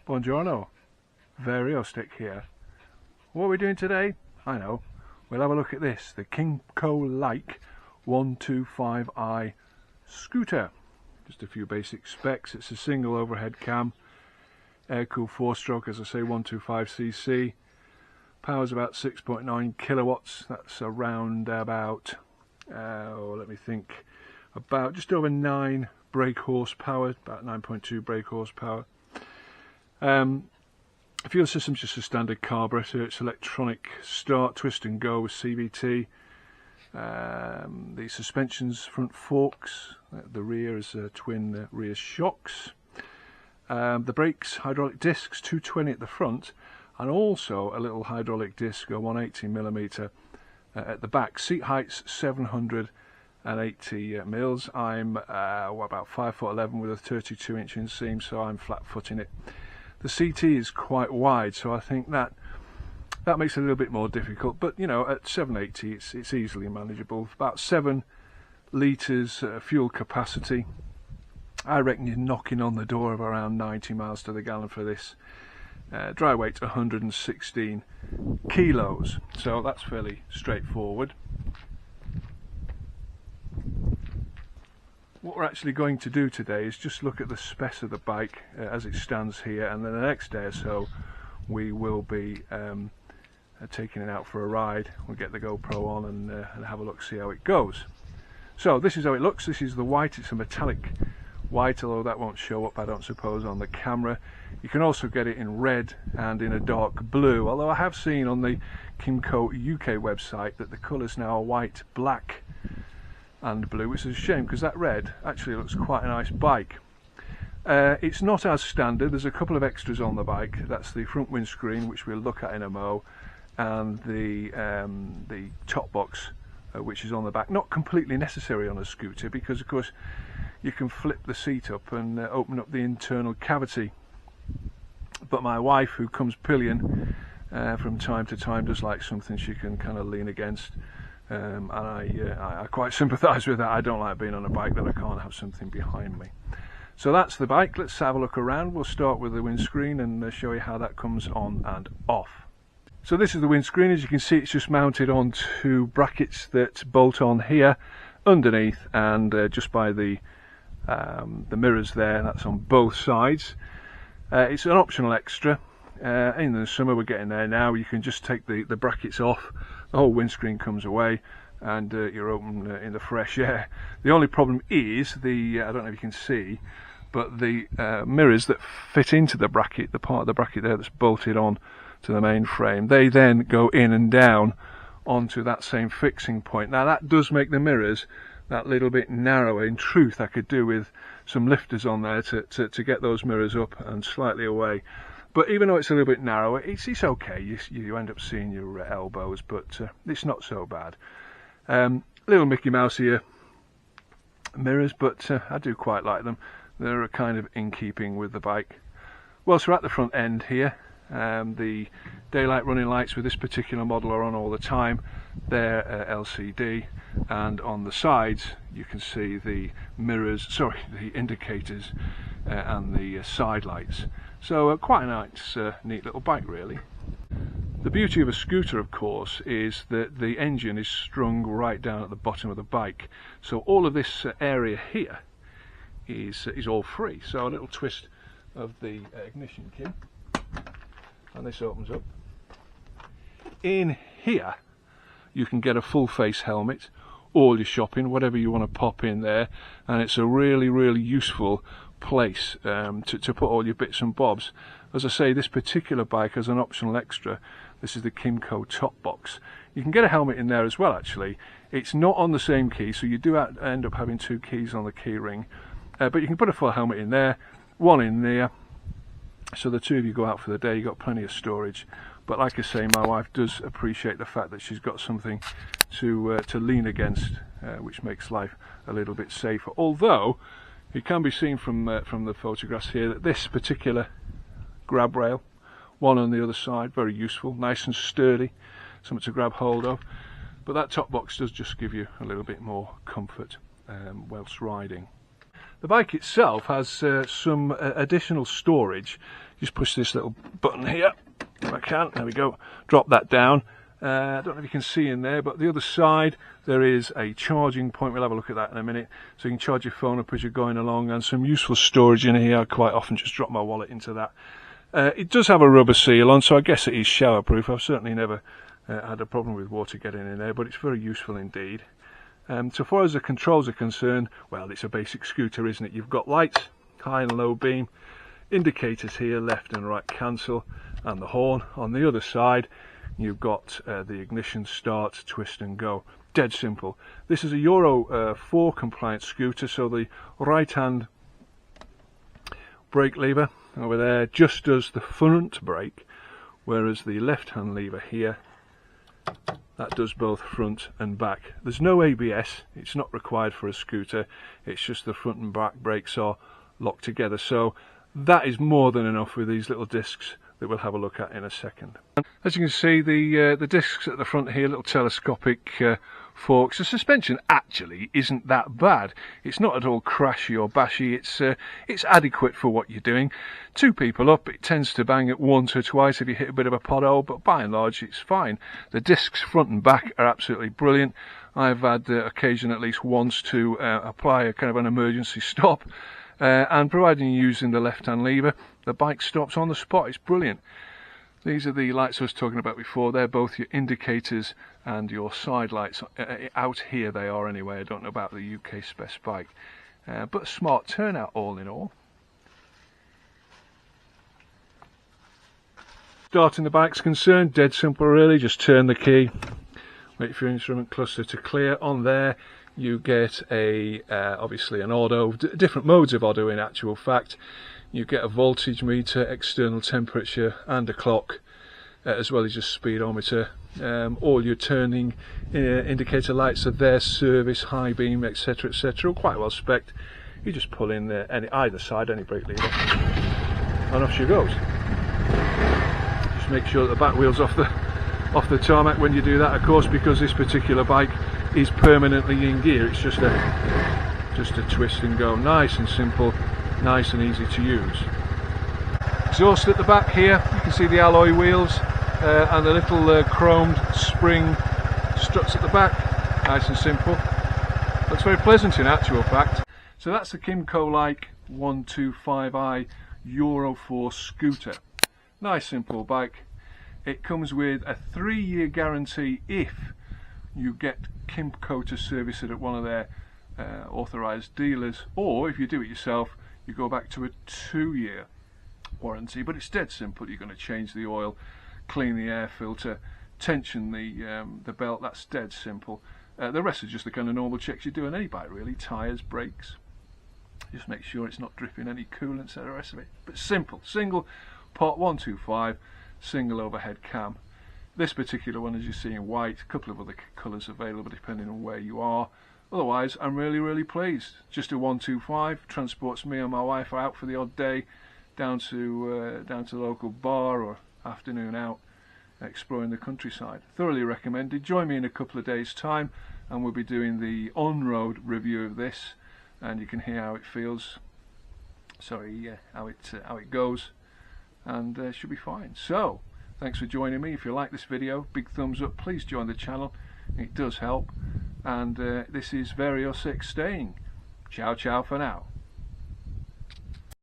Buongiorno, Stick here. What are we doing today? I know. We'll have a look at this, the Kymco Like 125i scooter. Just a few basic specs. It's a single overhead cam, air-cooled 4-stroke, as I say, 125cc. Power's about 6.9 kilowatts. That's around about, let me think, about just over 9 brake horsepower, about 9.2 brake horsepower. Fuel system's just a standard carburetor. It's electronic start, twist and go with CVT. The suspension's front forks. The rear is twin rear shocks. The brakes, hydraulic discs, 220 at the front, and also a little hydraulic disc, a 180mm at the back. Seat height's 780 mils. I'm about 5'11" with a 32-inch inseam, so I'm flat-footing it. The CT is quite wide, so I think that makes it a little bit more difficult. But you know, at 780, it's easily manageable. About 7 litres fuel capacity. I reckon you're knocking on the door of around 90 miles to the gallon for this. Dry weight 116 kilos, so that's fairly straightforward. What we're actually going to do today is just look at the spec of the bike as it stands here, and then the next day or so we will be taking it out for a ride. We'll get the GoPro on and have a look, see how it goes. So this is how it looks. This is the white. It's a metallic white, although that won't show up, I don't suppose, on the camera. You can also get it in red and in a dark blue, although I have seen on the Kymco UK website that the colours now are white, black and blue, which is a shame because that red actually looks quite a nice bike. It's not as standard. There's a couple of extras on the bike. That's the front windscreen, which we'll look at in a mo, and the top box, which is on the back. Not completely necessary on a scooter because, of course, you can flip the seat up and open up the internal cavity. But my wife, who comes pillion from time to time, does like something she can kind of lean against. And I quite sympathise with that. I don't like being on a bike that I can't have something behind me. So that's the bike. Let's have a look around. We'll start with the windscreen and show you how that comes on and off. So this is the windscreen. As you can see, it's just mounted onto brackets that bolt on here underneath, and just by the mirrors there. That's on both sides. It's an optional extra. In the summer, we're getting there now, you can just take the brackets off, the whole windscreen comes away, and you're open in the fresh air. The only problem is I don't know if you can see, but the mirrors that fit into the bracket, the part of the bracket there that's bolted on to the main frame, they then go in and down onto that same fixing point. Now that does make the mirrors that little bit narrower. In truth, I could do with some lifters on there to get those mirrors up and slightly away. But even though it's a little bit narrower, it's okay. You end up seeing your elbows, but it's not so bad. Little Mickey Mouse here mirrors, but I do quite like them. They're kind of in keeping with the bike. Well, so we're at the front end here. The daylight running lights with this particular model are on all the time. They're LCD, and on the sides you can see the the indicators and the side lights. So quite a nice, neat little bike, really. The beauty of a scooter, of course, is that the engine is strung right down at the bottom of the bike. So all of this area here is all free. So a little twist of the ignition key, and this opens up. In here you can get a full face helmet, all your shopping, whatever you want to pop in there, and it's a really useful place to put all your bits and bobs. As I say, this particular bike has an optional extra. This is the Kymco top box. You can get a helmet in there as well, actually. It's not on the same key, so you do end up having 2 keys on the key ring, but you can put a full helmet in there, one in there, so the 2 of you go out for the day. You've got plenty of storage. But like I say, my wife does appreciate the fact that she's got something to lean against, which makes life a little bit safer. Although it can be seen from the photographs here that this particular grab rail, one on the other side, very useful, nice and sturdy, something to grab hold of. But that top box does just give you a little bit more comfort whilst riding. The bike itself has some additional storage. just push this little button here if I can. There we go. Drop that down. I don't know if you can see in there, but the other side there is a charging point. We'll have a look at that in a minute. So you can charge your phone up as you're going along, and some useful storage in here. I quite often just drop my wallet into that. It does have a rubber seal on, so I guess it is showerproof. I've certainly never had a problem with water getting in there, but it's very useful indeed. So far as the controls are concerned, well, it's a basic scooter, isn't it? You've got lights, high and low beam, indicators here, left and right cancel, and the horn. On the other side, you've got the ignition, start, twist and go. Dead simple. This is a Euro 4 compliant scooter, so the right hand brake lever over there just does the front brake, whereas the left hand lever here, that does both front and back. There's no ABS, it's not required for a scooter, it's just the front and back brakes are locked together, so that is more than enough with these little discs that we'll have a look at in a second. As you can see, the discs at the front here, little telescopic forks. The suspension actually isn't that bad. It's not at all crashy or bashy. It's adequate for what you're doing. Two people up, it tends to bang it once or twice if you hit a bit of a pothole, but by and large it's fine. The discs front and back are absolutely brilliant. I've had occasion at least once to apply a kind of an emergency stop, and providing you're using the left hand lever, the bike stops on the spot. It's brilliant. These are the lights I was talking about before. They're both your indicators and your side lights. Out here they are anyway. I don't know about the UK spec bike, but a smart turnout all in all. Starting the bike's concerned, dead simple really. Just turn the key, wait for your instrument cluster to clear. On there you get obviously an auto, different modes of auto in actual fact. You get a voltage meter, external temperature and a clock, as well as your speedometer. All your turning indicator lights are there, service, high beam, etc, etc, quite well spec'd. You just pull in either side, any brake lever, and off she goes. Just make sure that the back wheel's off the tarmac when you do that, of course, because this particular bike is permanently in gear. It's just a twist and go. Nice and simple, nice and easy to use. Exhaust at the back here, you can see the alloy wheels and the little chromed spring struts at the back. Nice and simple. Looks very pleasant in actual fact. So that's the Kymco Like 125i Euro 4 scooter. Nice simple bike. It comes with a 3-year guarantee if you get Kymco to service it at one of their authorised dealers, or if you do it yourself you go back to a 2-year warranty. But it's dead simple. You're going to change the oil, clean the air filter, tension the belt. That's dead simple. The rest is just the kind of normal checks you do on any bike really. Tyres, brakes, just make sure it's not dripping any coolant and the rest of it. But simple, single pot 125, single overhead cam. This particular one, as you see, in white. A couple of other colours available depending on where you are. Otherwise, I'm really pleased. Just a 125, transports me and my wife out for the odd day down to the local bar or afternoon out exploring the countryside. Thoroughly recommended. Join me in a couple of days' time and we'll be doing the on-road review of this, and you can hear how it feels. Sorry, how it goes, and should be fine. So, thanks for joining me. If you like this video, big thumbs up. Please join the channel. It does help. And this is Vario 6 staying. Ciao for now.